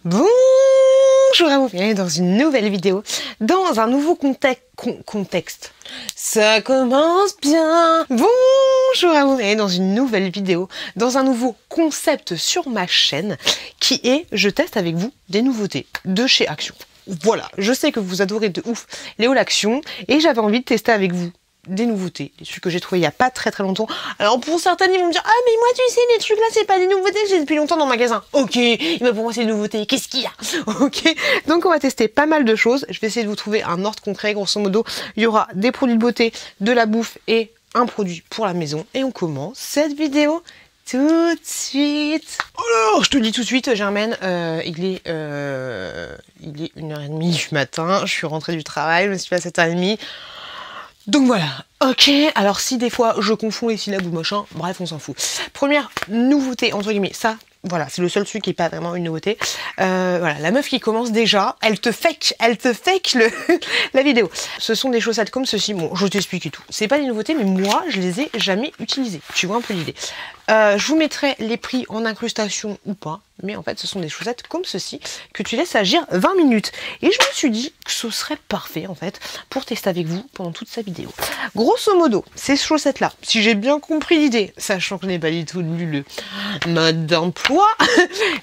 Bonjour à vous, bienvenue dans une nouvelle vidéo, dans un nouveau contexte. Ça commence bien. Bonjour à vous, bienvenue dans une nouvelle vidéo, dans un nouveau concept sur ma chaîne, qui est, je teste avec vous des nouveautés de chez Action. Voilà, je sais que vous adorez de ouf les hauls Action, et j'avais envie de tester avec vous des nouveautés, des trucs que j'ai trouvé il y a pas très longtemps. Alors pour certains ils vont me dire, ah mais moi tu sais les trucs là c'est pas des nouveautés que j'ai depuis longtemps dans le magasin. Ok, mais pour moi c'est des nouveautés, qu'est-ce qu'il y a? Ok, donc on va tester pas mal de choses. Je vais essayer de vous trouver un ordre concret. Grosso modo, il y aura des produits de beauté, de la bouffe et un produit pour la maison. Et on commence cette vidéo tout de suite. Alors je te dis tout de suite Germaine, il est 1h30 du matin, je suis rentrée du travail, je me suis fait à 7h30. Donc voilà, ok, alors si des fois je confonds les syllabes ou machin, bref on s'en fout. Première nouveauté, entre guillemets, ça, voilà, c'est le seul truc qui est pas vraiment une nouveauté. Voilà, la meuf qui commence déjà, elle te fake la vidéo. Ce sont des chaussettes comme ceci, bon, je t'explique et tout. C'est pas des nouveautés, mais moi, je les ai jamais utilisées. Tu vois un peu l'idée. Je vous mettrai les prix en incrustation ou pas, mais en fait ce sont des chaussettes comme ceci que tu laisses agir 20 minutes. Et je me suis dit que ce serait parfait en fait pour tester avec vous pendant toute sa vidéo. Grosso modo, ces chaussettes là, si j'ai bien compris l'idée, sachant que je n'ai pas du tout lu le mode d'emploi,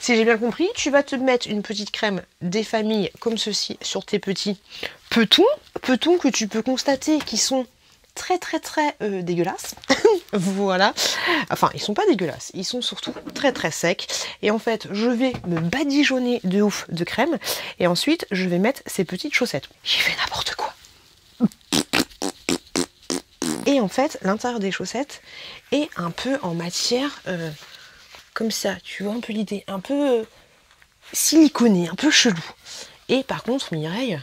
si j'ai bien compris, tu vas te mettre une petite crème des familles comme ceci sur tes petits petons que tu peux constater qui sont très dégueulasses. Voilà, enfin ils sont pas dégueulasses, ils sont surtout très secs. Et en fait je vais me badigeonner de ouf de crème et ensuite je vais mettre ces petites chaussettes. J'ai fait n'importe quoi. Et en fait l'intérieur des chaussettes est un peu en matière comme ça, tu vois un peu l'idée, un peu siliconé, un peu chelou. Et par contre Mireille,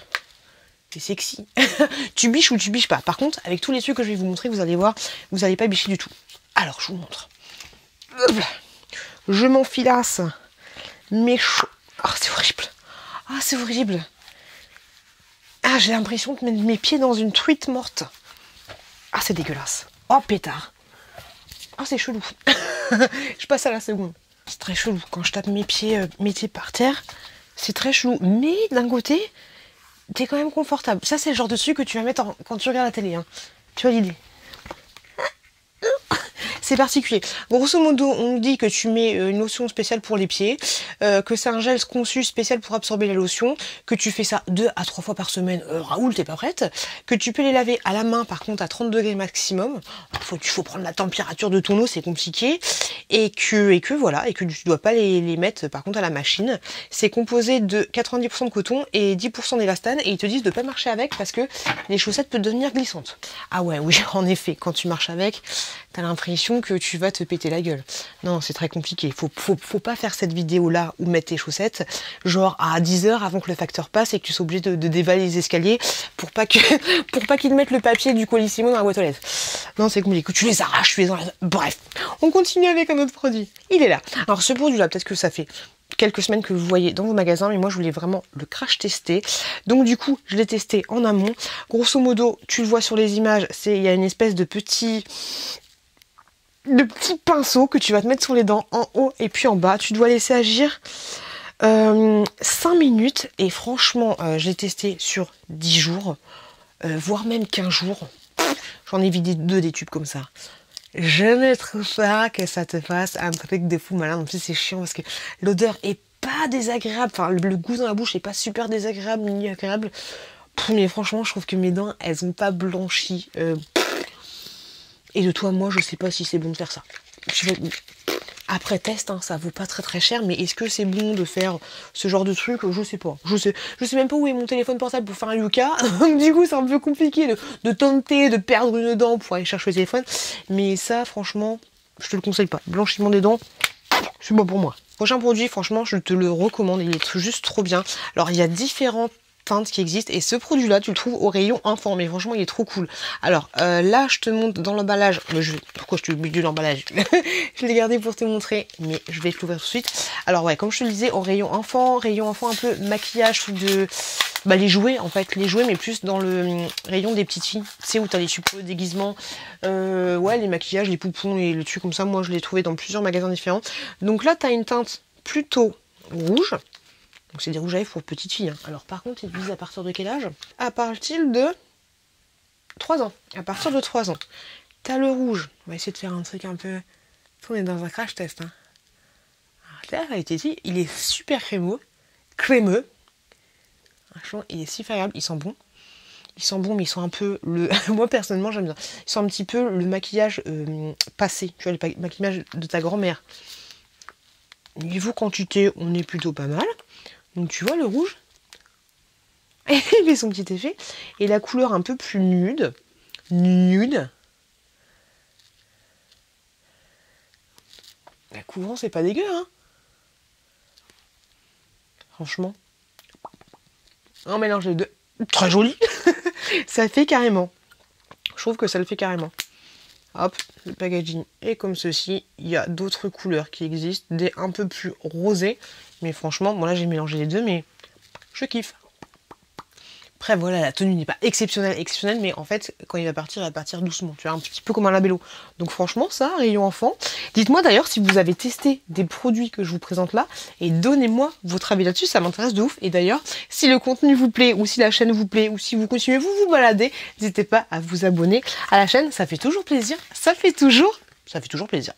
c'est sexy. Tu biches ou tu biches pas. Par contre, avec tous les trucs que je vais vous montrer, vous allez voir, vous n'allez pas bicher du tout. Alors, je vous montre. Je m'enfilasse mes chaussures. Ah, c'est horrible. Ah, c'est horrible. Ah, j'ai l'impression de mettre mes pieds dans une truite morte. Ah, c'est dégueulasse. Oh, pétard. Ah, c'est chelou. Je passe à la seconde. C'est très chelou. Quand je tape mes pieds par terre, c'est très chelou. Mais d'un côté, t'es quand même confortable. Ça, c'est le genre de truc que tu vas mettre quand tu regardes la télé. Hein. Tu vois l'idée? C'est particulier. Grosso modo, on nous dit que tu mets une lotion spéciale pour les pieds, que c'est un gel conçu spécial pour absorber la lotion, que tu fais ça 2 à 3 fois par semaine. Raoul, t'es pas prête? Que tu peux les laver à la main, par contre, à 30 degrés maximum. Il faut prendre la température de ton eau, c'est compliqué. Et que voilà, et que tu dois pas les mettre, par contre, à la machine. C'est composé de 90% de coton et 10% d'élastane. Et ils te disent de pas marcher avec parce que les chaussettes peuvent devenir glissantes. Ah ouais, oui, en effet, quand tu marches avec, t'as l'impression que tu vas te péter la gueule. Non, c'est très compliqué. Faut pas faire cette vidéo-là ou mettre tes chaussettes genre à 10h avant que le facteur passe et que tu sois obligé de dévaler les escaliers pour pas qu'ils mettent le papier du colissimo dans la boîte aux lettres. Non, c'est compliqué. Que tu les arraches, tu les enlèves. Bref, on continue avec un autre produit. Il est là. Alors ce produit-là, peut-être que ça fait quelques semaines que vous voyez dans vos magasins, mais moi je voulais vraiment le crash tester. Donc du coup, je l'ai testé en amont. Grosso modo, tu le vois sur les images, il y a une espèce de petits pinceaux que tu vas te mettre sur les dents en haut et puis en bas. Tu dois laisser agir 5 minutes et franchement, je l'ai testé sur 10 jours, voire même 15 jours. J'en ai vidé 2 des tubes comme ça. Je ne trouve pas que ça te fasse un truc de fou malin. En plus, c'est chiant parce que l'odeur est pas désagréable. Enfin, le goût dans la bouche est pas super désagréable ni agréable. Mais franchement, je trouve que mes dents, elles ont pas blanchi. Et de toi, moi, je sais pas si c'est bon de faire ça. Après test, hein, ça vaut pas très cher, mais est-ce que c'est bon de faire ce genre de truc? Je sais pas. Je sais même pas où est mon téléphone portable pour faire un Yuka. Donc du coup, c'est un peu compliqué de tenter de perdre une dent pour aller chercher le téléphone. Mais ça, franchement, je te le conseille pas. Blanchiment des dents, c'est bon pour moi. Prochain produit, franchement, je te le recommande. Il est juste trop bien. Alors, il y a différentes teintes qui existent et ce produit là tu le trouves au rayon enfant, mais franchement il est trop cool. Alors là je te montre dans l'emballage, pourquoi je te oublie de l'emballage? Je l'ai gardé pour te montrer, mais je vais te l'ouvrir tout de suite. Alors ouais, comme je te le disais, au rayon enfant un peu maquillage, truc de les jouets en fait, les jouets, mais plus dans le rayon des petites filles, tu sais, où t'as les suppos, déguisements, ouais, les maquillages, les poupons et le truc comme ça. Moi je l'ai trouvé dans plusieurs magasins différents. Donc là t'as une teinte plutôt rouge. Donc c'est des rouges à lèvres pour petites filles. Hein. Alors par contre, ils utilisent à partir de quel âge? À partir de 3 ans. À partir de 3 ans. T'as le rouge. On va essayer de faire un truc un peu... On est dans un crash test. Hein. Alors, là, il était dit, il est super crémeux. Crémeux. Franchement, il est super agréable. Il sent bon. Ils sont bons, mais ils sont un peu le. Moi personnellement, j'aime bien. Ils sont un petit peu le maquillage passé. Tu vois, le maquillage de ta grand-mère. Niveau quantité, on est plutôt pas mal. Donc tu vois le rouge. Il fait son petit effet. Et la couleur un peu plus nude. Nude. La couvrance, c'est pas dégueu, hein. Franchement. Un mélange des deux. Très joli. Ça fait carrément. Je trouve que ça le fait carrément. Hop, le packaging est comme ceci. Il y a d'autres couleurs qui existent, des un peu plus rosées. Mais franchement, bon là j'ai mélangé les deux, mais je kiffe. Après voilà, la tenue n'est pas exceptionnelle, mais en fait, quand il va partir doucement. Tu vois, un petit peu comme un labello. Donc franchement, ça, rayon enfant. Dites-moi d'ailleurs si vous avez testé des produits que je vous présente là, et donnez-moi votre avis là-dessus, ça m'intéresse de ouf. Et d'ailleurs, si le contenu vous plaît, ou si la chaîne vous plaît, ou si vous continuez vous balader, n'hésitez pas à vous abonner à la chaîne, ça fait toujours plaisir, ça fait toujours plaisir.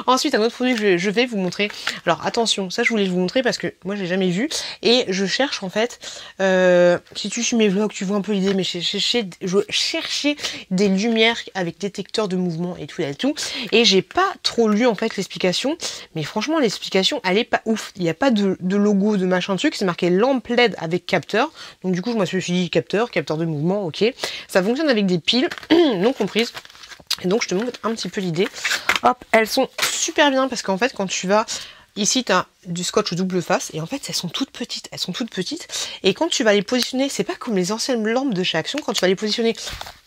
Ensuite, un autre produit que je vais vous montrer. Alors attention, ça je voulais vous montrer parce que moi je l'ai jamais vu. Et je cherche en fait, si tu suis mes vlogs, tu vois un peu l'idée, mais je cherchais des lumières avec détecteur de mouvement et tout et tout. Et j'ai pas trop lu en fait l'explication. Mais franchement, l'explication, elle est pas ouf. Il n'y a pas de logo, de machin truc. C'est marqué lampe LED avec capteur. Donc du coup, je me suis dit capteur de mouvement, ok. Ça fonctionne avec des piles non comprises. Et donc je te montre un petit peu l'idée. Hop, elles sont super bien parce qu'en fait quand tu vas ici, tu as du scotch double face et en fait elles sont toutes petites. Et quand tu vas les positionner, c'est pas comme les anciennes lampes de chez Action. Quand tu vas les positionner,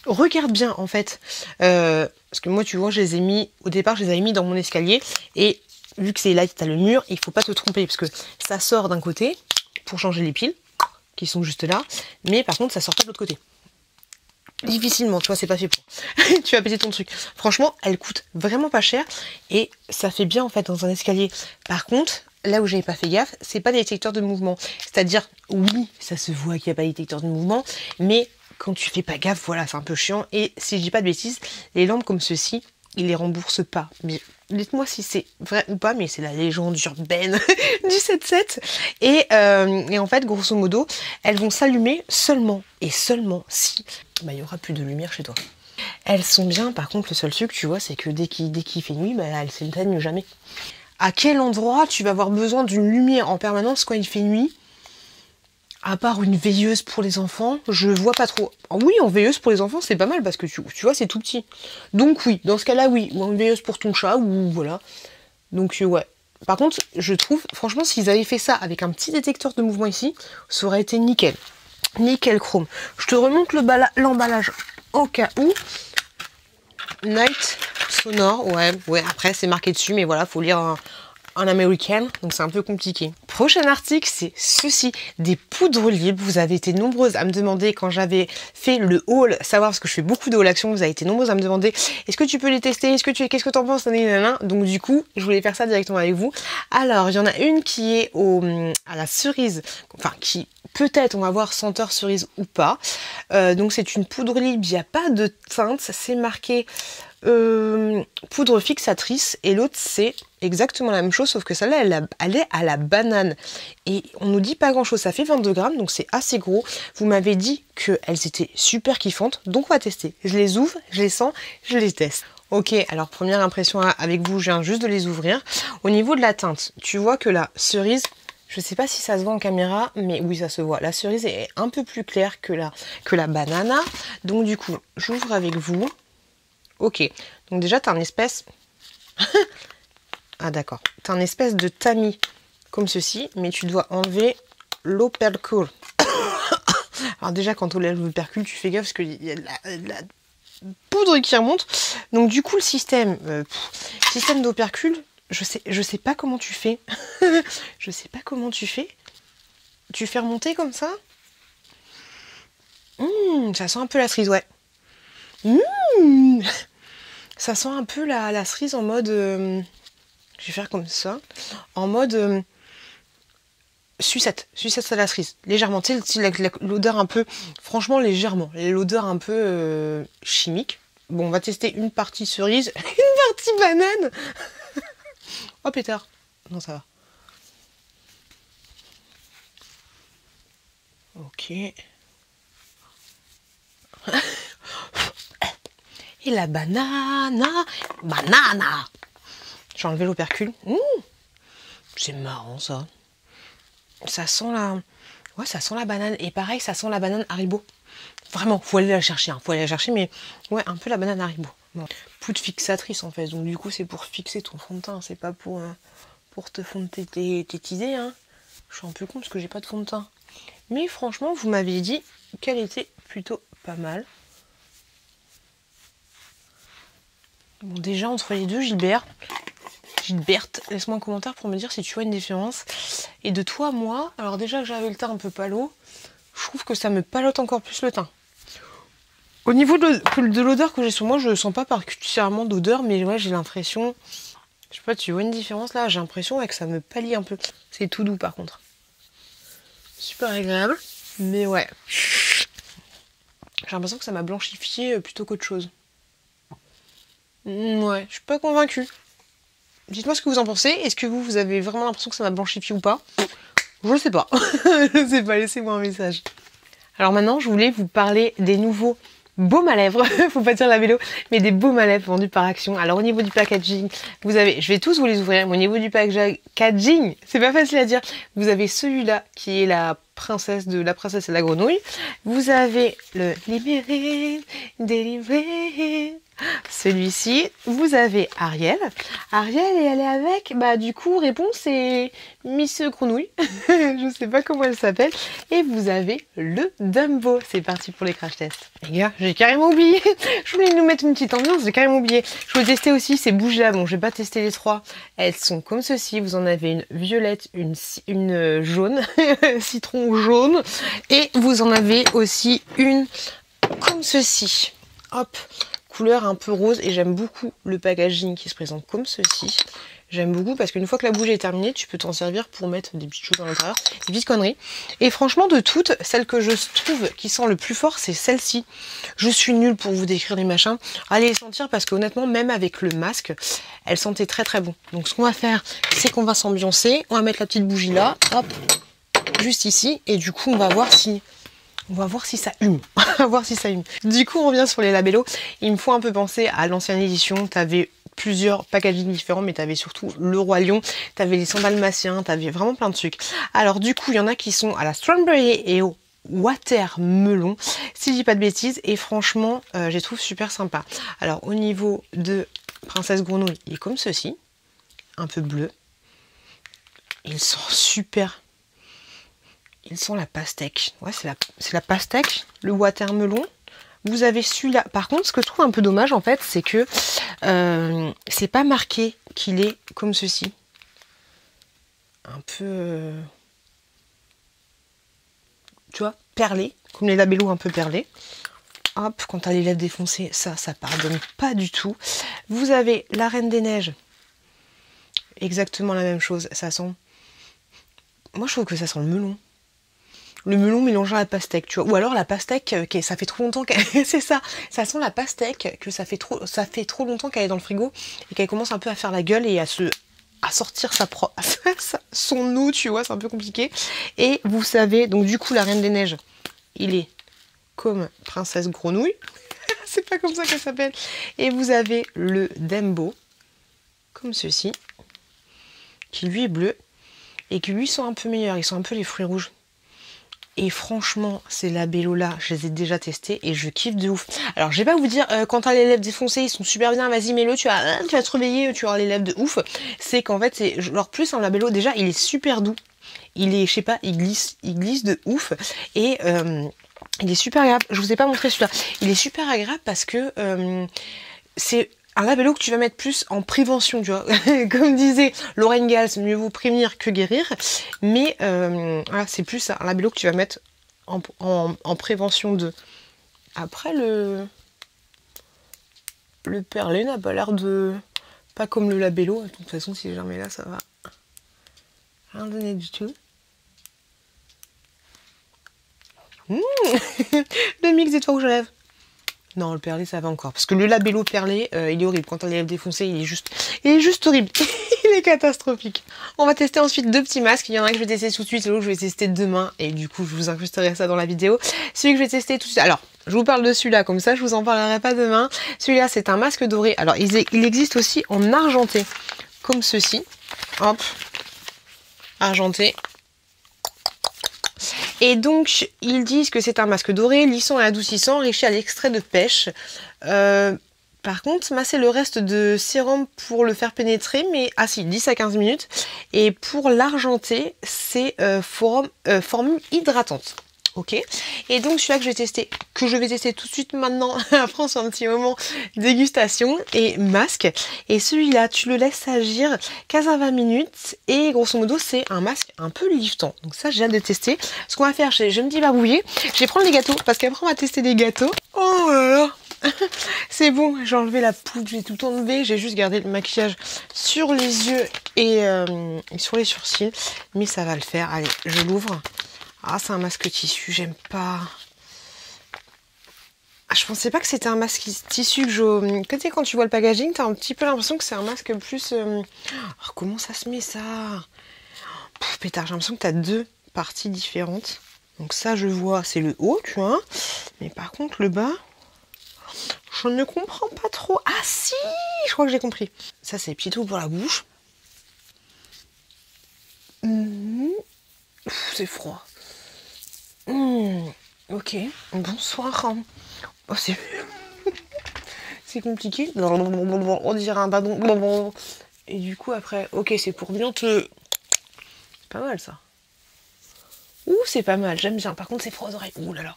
regarde bien en fait. Parce que moi tu vois, au départ je les avais mis dans mon escalier. Et vu que c'est là, tu as le mur, il faut pas te tromper parce que ça sort d'un côté pour changer les piles qui sont juste là. Mais par contre ça sort pas de l'autre côté. Difficilement, tu vois, c'est pas fait pour. Tu vas péter ton truc. Franchement, elle coûte vraiment pas cher et ça fait bien en fait dans un escalier. Par contre, là où j'avais pas fait gaffe, c'est pas des détecteurs de mouvement. C'est-à-dire, oui, ça se voit qu'il n'y a pas de détecteur de mouvement, mais quand tu fais pas gaffe, voilà, c'est un peu chiant. Et si je dis pas de bêtises, les lampes comme ceci, ils les remboursent pas. Mais dites-moi si c'est vrai ou pas, mais c'est la légende urbaine du 7-7. Et en fait, grosso modo, elles vont s'allumer seulement si il y aura plus de lumière chez toi. Elles sont bien, par contre, le seul truc, tu vois, c'est que dès qu'il fait nuit, elles s'éteignent jamais. À quel endroit tu vas avoir besoin d'une lumière en permanence quand il fait nuit? À part une veilleuse pour les enfants, je vois pas trop. Oui, en veilleuse pour les enfants, c'est pas mal parce que tu vois, c'est tout petit. Donc oui, dans ce cas-là, oui. Ou une veilleuse pour ton chat, ou voilà. Donc ouais. Par contre, je trouve, franchement, s'ils avaient fait ça avec un petit détecteur de mouvement ici, ça aurait été nickel. Nickel chrome. Je te remonte l'emballage au cas où. Night sonore, ouais, après c'est marqué dessus, mais voilà, faut lire en américain, donc c'est un peu compliqué. Prochain article, c'est ceci, des poudres libres. Vous avez été nombreuses à me demander quand j'avais fait le haul, savoir parce que je fais beaucoup de haul action, vous avez été nombreuses à me demander est-ce que tu peux les tester, qu'est-ce que t'en penses, donc du coup, je voulais faire ça directement avec vous. Alors, il y en a une qui est à la cerise, enfin qui peut-être on va voir senteur cerise ou pas. Donc c'est une poudre libre, il n'y a pas de teinte, c'est marqué poudre fixatrice et l'autre c'est exactement la même chose sauf que celle-là elle est à la banane et on nous dit pas grand chose, ça fait 22 grammes donc c'est assez gros. Vous m'avez dit qu'elles étaient super kiffantes donc on va tester. Je les ouvre, je les sens, je les teste. Ok, alors première impression avec vous, je viens juste de les ouvrir. Au niveau de la teinte, tu vois que la cerise, je sais pas si ça se voit en caméra, mais oui, ça se voit. La cerise est un peu plus claire que la banana. Donc du coup, j'ouvre avec vous. Ok, donc déjà, tu as une espèce... ah d'accord, tu as une espèce de tamis comme ceci, mais tu dois enlever l'opercule. Alors déjà, quand on lève l'opercule, tu fais gaffe parce qu'il y a de la poudre qui remonte. Donc du coup, le système d'opercule, je sais pas comment tu fais. Je sais pas comment tu fais. Tu fais remonter comme ça. Ça sent un peu la cerise, ouais. Ça sent un peu la cerise en mode... je vais faire comme ça. En mode... Sucette à la cerise, légèrement, tu sais, l'odeur un peu, franchement légèrement, l'odeur un peu chimique. Bon, on va tester une partie cerise, une partie banane. Oh pétard, non ça va. Ok. Et la banana. J'ai enlevé l'opercule. C'est marrant ça. Ça sent la... Ouais, ça sent la banane. Et pareil, ça sent la banane Haribo. Vraiment, faut aller la chercher. Faut aller la chercher, mais ouais, un peu la banane Haribo. Bon. Poudre fixatrice en fait. Donc du coup, c'est pour fixer ton fond de teint. C'est pas pour te fondre tes idées. Hein. Je suis un peu con parce que j'ai pas de fond de teint. Mais franchement, vous m'aviez dit qu'elle était plutôt pas mal. Bon, déjà, entre les deux, Gilberte, laisse-moi un commentaire pour me dire si tu vois une différence. Et de toi à moi, alors déjà que j'avais le teint un peu palo, je trouve que ça me palote encore plus le teint. Au niveau de l'odeur que j'ai sur moi, je ne sens pas particulièrement d'odeur, mais ouais, j'ai l'impression... Je sais pas, tu vois une différence là? J'ai l'impression ouais, que ça me pâlit un peu. C'est tout doux par contre. Super agréable, mais ouais. J'ai l'impression que ça m'a blanchifié plutôt qu'autre chose. Ouais, je suis pas convaincue. Dites-moi ce que vous en pensez. Est-ce que vous avez vraiment l'impression que ça m'a blanchifié ou pas? Je sais pas. Je sais pas, laissez-moi un message. Alors maintenant, je voulais vous parler des nouveaux baumes à lèvres. Faut pas dire la vélo, mais des baumes à lèvres vendus par Action. Alors au niveau du packaging, vous avez, je vais tous vous les ouvrir, mais au niveau du packaging, c'est pas facile à dire. Vous avez celui-là qui est la princesse et la grenouille. Vous avez le libéré, délivré. Celui-ci, vous avez Ariel. Ariel, et elle est avec, bah du coup, réponse c'est Miss Grenouille. Je sais pas comment elle s'appelle. Et vous avez le Dumbo. C'est parti pour les crash tests. Les gars, j'ai carrément oublié. Je voulais nous mettre une petite ambiance, j'ai carrément oublié. Je voulais tester aussi ces bougies-là. Bon, je vais pas tester les trois. Elles sont comme ceci. Vous en avez une violette, une jaune, citron jaune. Et vous en avez aussi une comme ceci. Hop. Couleur un peu rose, et j'aime beaucoup le packaging qui se présente comme ceci. J'aime beaucoup parce qu'une fois que la bougie est terminée, tu peux t'en servir pour mettre des petites choses à l'intérieur, des petites conneries. Et franchement, de toutes, celle que je trouve qui sent le plus fort, c'est celle-ci. Je suis nulle pour vous décrire les machins. Allez les sentir parce qu'honnêtement, même avec le masque, elle sentait très très bon. Donc ce qu'on va faire, c'est qu'on va s'ambiancer. On va mettre la petite bougie là, hop, juste ici. Et du coup, on va voir si... ça hume. On va voir si ça hume. Du coup, on revient sur les labellos. Il me faut un peu penser à l'ancienne édition. Tu avais plusieurs packaging différents, mais tu avais surtout le Roi Lion. Tu avais les 100 Dalmatiens. Tu avais vraiment plein de trucs. Alors, du coup, il y en a qui sont à la Strawberry et au Watermelon, si je dis pas de bêtises. Et franchement, je les trouve super sympa. Alors, au niveau de Princesse Grenouille, il est comme ceci. Un peu bleu. Il sent super... Ils sont la pastèque. Ouais, c'est la pastèque, le watermelon. Vous avez celui-là. Par contre, ce que je trouve un peu dommage, en fait, c'est que c'est pas marqué qu'il est comme ceci. Un peu... tu vois, perlé. Comme les labellos un peu perlés. Hop, quand t'as les lèvres défoncées, ça pardonne pas du tout. Vous avez la Reine des Neiges. Exactement la même chose. Ça sent... Moi, je trouve que ça sent le melon. Le melon mélangeant à la pastèque, tu vois. Ou alors la pastèque, ça fait trop longtemps qu'elle... c'est ça, ça sent la pastèque, que ça fait trop longtemps qu'elle est dans le frigo et qu'elle commence un peu à faire la gueule et à sortir son eau, tu vois, c'est un peu compliqué. Et vous savez, donc du coup, la Reine des Neiges, il est comme Princesse Grenouille. C'est pas comme ça qu'elle s'appelle. Et vous avez le Dumbo, comme ceci, qui lui est bleu et qui lui sont un peu meilleurs. Ils sont un peu les fruits rouges. Et franchement, ces labellos là, je les ai déjà testés et je kiffe de ouf. Alors, je vais pas vous dire, quand t'as les lèvres défoncées, ils sont super bien, vas-y, mets-le, tu vas te réveiller, tu vas avoir les lèvres de ouf. C'est qu'en fait, c'est genre plus un labello, déjà, il est super doux. Il est, je sais pas, il glisse de ouf. Et il est super agréable. Je vous ai pas montré celui-là. Il est super agréable parce que c'est un labello que tu vas mettre plus en prévention, tu vois. Comme disait Lorraine Gals, mieux vaut prévenir que guérir. Mais voilà, c'est plus un labello que tu vas mettre en prévention de... Après, le perlé n'a pas l'air de... Pas comme le labello. De toute façon, si jamais là, ça va rien donner du tout. Le mix des toits rouges à lèvres. Non, le perlé, ça va encore. Parce que le labello perlé, il est horrible. Quand on les lèvres défoncées, il est juste horrible. Il est catastrophique. On va tester ensuite 2 petits masques. Il y en a un que je vais tester tout de suite et l'autre je vais tester demain. Et du coup, je vous incrusterai ça dans la vidéo. Celui que je vais tester tout de suite. Alors, je vous parle de celui-là, comme ça, je vous en parlerai pas demain. Celui-là, c'est un masque doré. Alors, il existe aussi en argenté. Comme ceci. Hop. Argenté. Et donc, ils disent que c'est un masque doré, lissant et adoucissant, enrichi à l'extrait de pêche. Par contre, masser le reste de sérum pour le faire pénétrer, mais... Ah si, 10 à 15 minutes. Et pour l'argenté, c'est formule hydratante. Ok. Et donc, celui-là que je vais tester tout de suite maintenant, après on se fait un petit moment dégustation et masque. Et celui-là, tu le laisses agir 15 à 20 minutes. Et grosso modo, c'est un masque un peu liftant. Donc ça, j'ai hâte de tester. Ce qu'on va faire, je vais me débarbouiller. Je vais prendre les gâteaux, parce qu'après, on va tester des gâteaux. Oh là là. C'est bon, j'ai enlevé la poudre, j'ai tout enlevé. J'ai juste gardé le maquillage sur les yeux et sur les sourcils. Mais ça va le faire. Allez, je l'ouvre. Ah, c'est un masque tissu, j'aime pas. Ah, je pensais pas que c'était un masque tissu que je... Tu sais, quand tu vois le packaging, t'as un petit peu l'impression que c'est un masque plus... Oh, comment ça se met, ça? Pétard, j'ai l'impression que t'as 2 parties différentes. Donc ça, je vois, c'est le haut, tu vois. Mais par contre, le bas, je ne comprends pas trop. Ah si, je crois que j'ai compris. Ça, c'est pitou pour la bouche. C'est froid. Ok, bonsoir. Oh, c'est compliqué. On dirait un ballon. Et du coup, après, ok, c'est pour bien te... C'est pas mal, ça. Ouh, c'est pas mal, j'aime bien. Par contre, c'est froid aux oreilles. Ouh là là.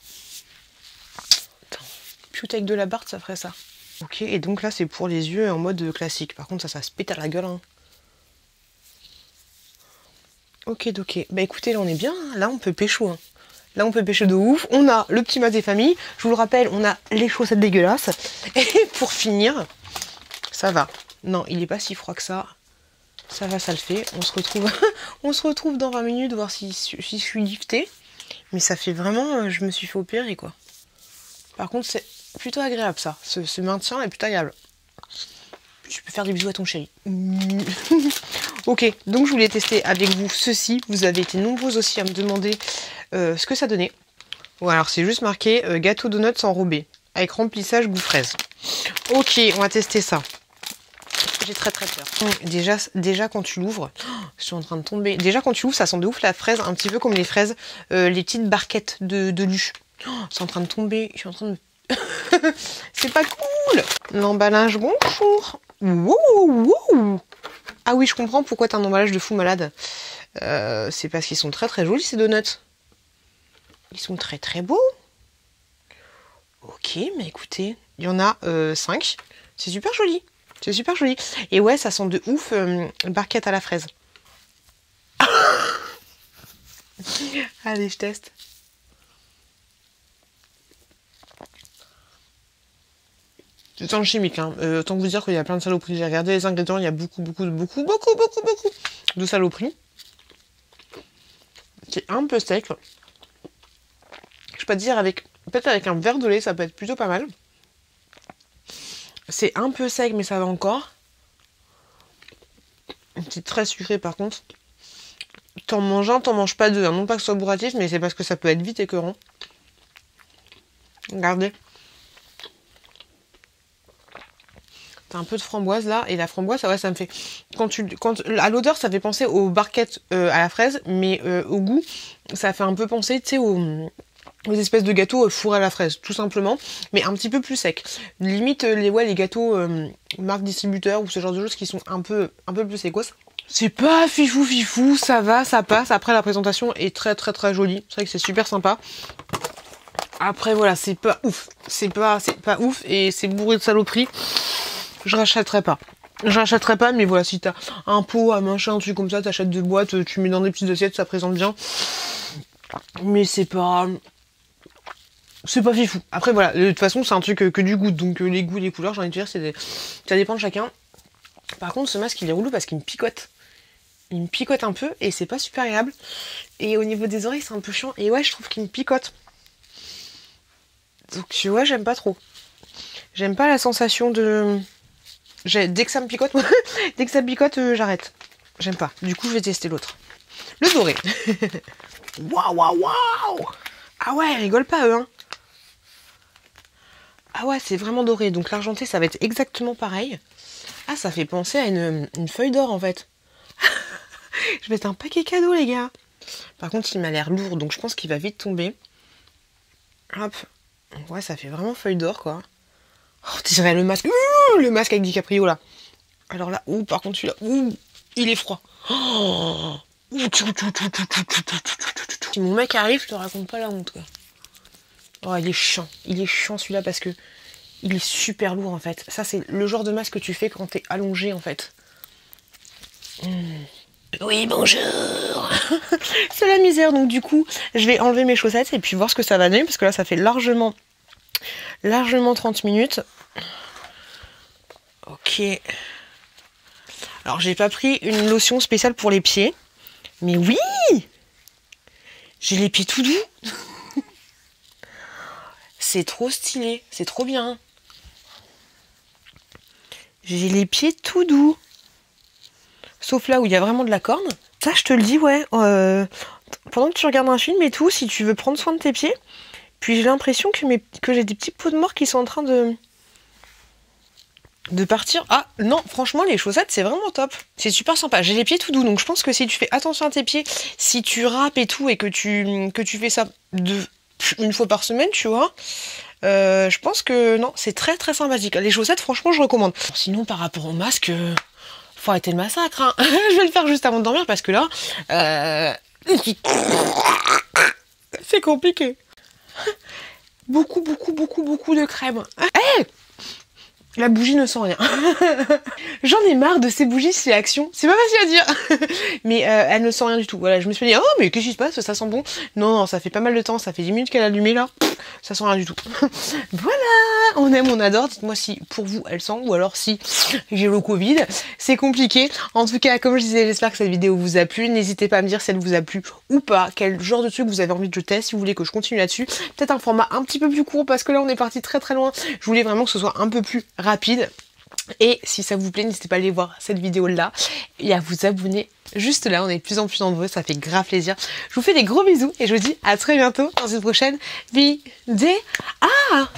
Attends. Pute avec de la barre, ça ferait ça. Ok, et donc là, c'est pour les yeux en mode classique. Par contre, ça se pète à la gueule. Hein. Ok, ok. Bah écoutez, là, on est bien. Là, on peut pécho. Hein. Là, on peut pêcher de ouf. On a le petit masque des familles. Je vous le rappelle, on a les chaussettes dégueulasses. Et pour finir, ça va. Non, il n'est pas si froid que ça. Ça va, ça le fait. On se retrouve, on se retrouve dans 20 minutes, voir si je suis liftée. Mais ça fait vraiment... Je me suis fait opérer, quoi. Par contre, c'est plutôt agréable, ça. Ce maintien est plutôt agréable. Tu peux faire des bisous à ton chéri. Ok, donc je voulais tester avec vous ceci. Vous avez été nombreux aussi à me demander ce que ça donnait. Bon, alors c'est juste marqué gâteau donuts enrobé avec remplissage goût fraise. Ok, on va tester ça. J'ai très peur. Déjà quand tu l'ouvres, je suis en train de tomber. Déjà quand tu l'ouvres, ça sent de ouf la fraise, un petit peu comme les fraises, les petites barquettes de lu. C'est en train de tomber. Je suis en train de... C'est pas cool. L'emballage, bonjour. Wouh. Ah oui, je comprends pourquoi t'as un emballage de fou malade. C'est parce qu'ils sont très jolis ces donuts. Ils sont très beaux. Ok, mais écoutez, il y en a 5. C'est super joli. C'est super joli. Et ouais, ça sent de ouf barquette à la fraise. Allez, je teste. C'est un chimique, hein. Autant vous dire qu'il y a plein de saloperies. J'ai regardé les ingrédients, il y a beaucoup de saloperies. C'est un peu sec. Je peux te dire, peut-être avec un verre de lait, ça peut être plutôt pas mal. C'est un peu sec, mais ça va encore. C'est très sucré, par contre. T'en manges un, t'en manges pas deux. Hein. Non pas que ce soit bourratif, mais c'est parce que ça peut être vite écœurant. Regardez. T'as un peu de framboise là, et la framboise, ouais, ça me fait... à l'odeur, ça fait penser aux barquettes à la fraise, mais au goût, ça fait un peu penser, tu sais, aux espèces de gâteaux fourrés à la fraise, tout simplement, mais un petit peu plus sec. Limite, les gâteaux marque distributeur ou ce genre de choses qui sont un peu plus sécos. C'est pas fifou, ça va, ça passe. Après, la présentation est très jolie. C'est vrai que c'est super sympa. Après, voilà, c'est pas ouf. C'est pas ouf et c'est bourré de saloperies. Je rachèterai pas. Mais voilà, si t'as un pot, un machin, un truc comme ça, t'achètes 2 boîtes, tu mets dans des petites assiettes, ça présente bien. Mais c'est pas fifou. Après, voilà, de toute façon, c'est un truc que du goût. Donc, les goûts, les couleurs, j'ai envie de dire, ça dépend de chacun. Par contre, ce masque, il est relou parce qu'il me picote. Il me picote un peu et c'est pas super agréable. Et au niveau des oreilles, c'est un peu chiant. Et ouais, je trouve qu'il me picote. Donc tu vois, j'aime pas trop. J'aime pas la sensation de... Dès que ça me picote, dès que ça picote, j'arrête. J'aime pas. Du coup, je vais tester l'autre. Le doré. Waouh, waouh, waouh. Ah ouais, ils rigolent pas eux, hein. Ah ouais, c'est vraiment doré. Donc l'argenté, ça va être exactement pareil. Ah, ça fait penser à une feuille d'or, en fait. Je vais mettre un paquet cadeau, les gars. Par contre, il m'a l'air lourd, donc je pense qu'il va vite tomber. Hop. Ouais, ça fait vraiment feuille d'or, quoi. Oh, tu dirais le masque. Le masque avec DiCaprio, là. Alors là, par contre, celui-là, il est froid. Oh, si mon mec arrive, je te raconte pas la honte, quoi. Oh, il est chiant. Il est chiant, celui-là, parce que il est super lourd, en fait. Ça, c'est le genre de masque que tu fais quand t'es allongé, en fait. Oui, bonjour. C'est la misère, donc du coup, je vais enlever mes chaussettes et puis voir ce que ça va donner, parce que là, ça fait largement 30 minutes. Ok. Alors, j'ai pas pris une lotion spéciale pour les pieds, mais oui, j'ai les pieds tout doux. C'est trop stylé, c'est trop bien. J'ai les pieds tout doux. Sauf là où il y a vraiment de la corne. Ça, je te le dis, ouais. Pendant que tu regardes un film et tout, si tu veux prendre soin de tes pieds. Puis j'ai l'impression que j'ai des petits pots de mort qui sont en train de partir. Ah non, franchement, les chaussettes, c'est vraiment top. C'est super sympa. J'ai les pieds tout doux, donc je pense que si tu fais attention à tes pieds, si tu râpes et tout, et que tu fais ça une fois par semaine, tu vois, je pense que non, c'est très très sympathique. Les chaussettes, franchement, je recommande. Sinon, par rapport au masque, faut arrêter le massacre, hein. Je vais le faire juste avant de dormir parce que là, c'est compliqué. Beaucoup de crème. Hey, la bougie ne sent rien. J'en ai marre de ces bougies chez Action. C'est pas facile à dire. Mais elle ne sent rien du tout. Voilà, je me suis dit, oh, mais qu'est-ce qui se passe? Ça sent bon. Non, ça fait pas mal de temps. Ça fait 10 minutes qu'elle a allumé là. Ça sent rien du tout. Voilà, on aime, on adore. Dites-moi si pour vous elle sent ou alors si j'ai le Covid. C'est compliqué. En tout cas, comme je disais, j'espère que cette vidéo vous a plu. N'hésitez pas à me dire si elle vous a plu ou pas. Quel genre de truc vous avez envie que je teste, si vous voulez que je continue là-dessus. Peut-être un format un petit peu plus court parce que là on est parti très très loin. Je voulais vraiment que ce soit un peu plus rapide. Et si ça vous plaît, n'hésitez pas à aller voir cette vidéo là et à vous abonner juste là. On est de plus en plus nombreux, ça fait grave plaisir. Je vous fais des gros bisous et je vous dis à très bientôt dans une prochaine vidéo. Ah,